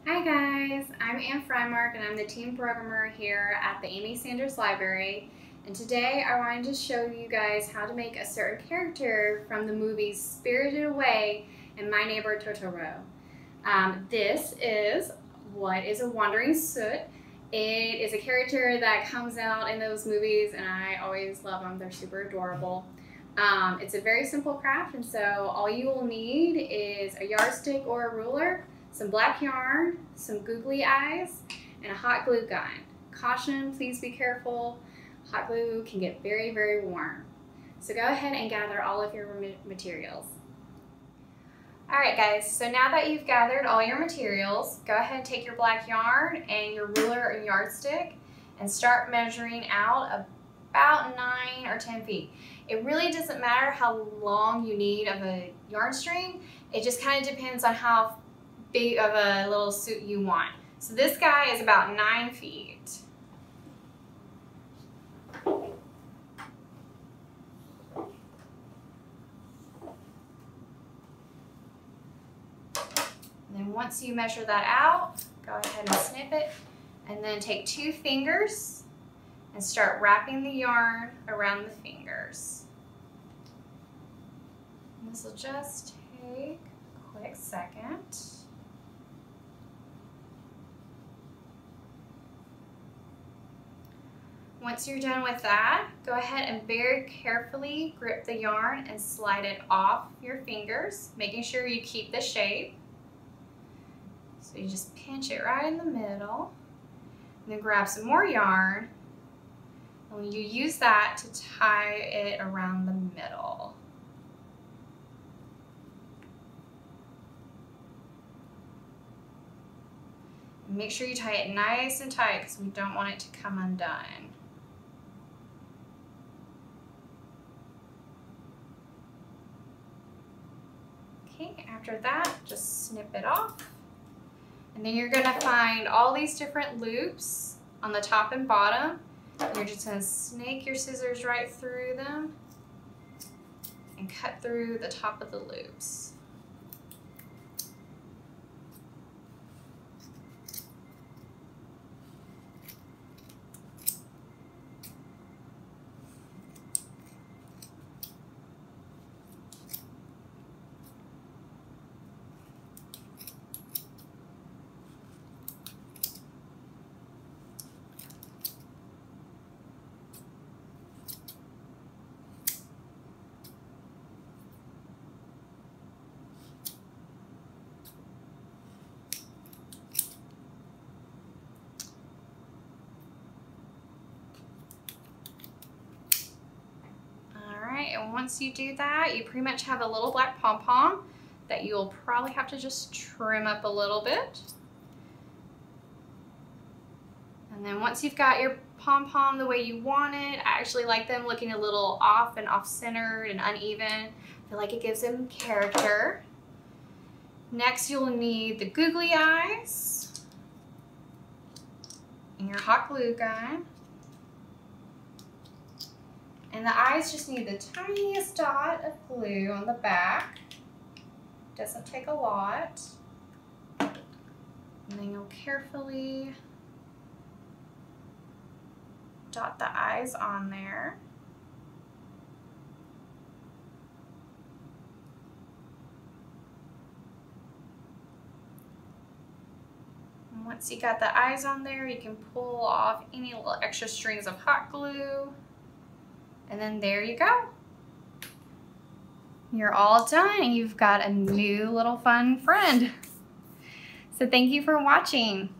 Hi guys, I'm Ann Frymark and I'm the team programmer here at the Amy Sanders Library. And today I wanted to show you guys how to make a certain character from the movies Spirited Away and My Neighbor Totoro. This is what is a Wandering Soot. It is a character that comes out in those movies and I always love them. They're super adorable. It's a very simple craft, and so all you will need is a yardstick or a ruler, some black yarn, some googly eyes, and a hot glue gun. Caution, please be careful. Hot glue can get very, very warm. So go ahead and gather all of your materials. Alright guys, so now that you've gathered all your materials, go ahead and take your black yarn and your ruler and yardstick and start measuring out about 9 or 10 feet. It really doesn't matter how long you need of a yarn string. It just kind of depends on how big of a little suit you want. So this guy is about 9 feet. And then once you measure that out, go ahead and snip it, and then take 2 fingers and start wrapping the yarn around the fingers. And this will just take a quick second. Once you're done with that, go ahead and very carefully grip the yarn and slide it off your fingers, making sure you keep the shape. So you just pinch it right in the middle, and then grab some more yarn, and you use that to tie it around the middle. And make sure you tie it nice and tight because we don't want it to come undone. Okay, after that, just snip it off. And then you're gonna find all these different loops on the top and bottom. And you're just gonna snake your scissors right through them and cut through the top of the loops. And once you do that, you pretty much have a little black pom-pom that you'll probably have to just trim up a little bit. And then once you've got your pom-pom the way you want it, I actually like them looking a little off and off-centered and uneven. I feel like it gives them character. Next, you'll need the googly eyes and your hot glue gun. And the eyes just need the tiniest dot of glue on the back. Doesn't take a lot. And then you'll carefully dot the eyes on there. And once you got the eyes on there, you can pull off any little extra strings of hot glue. And then there you go. You're all done and you've got a new little fun friend. So thank you for watching.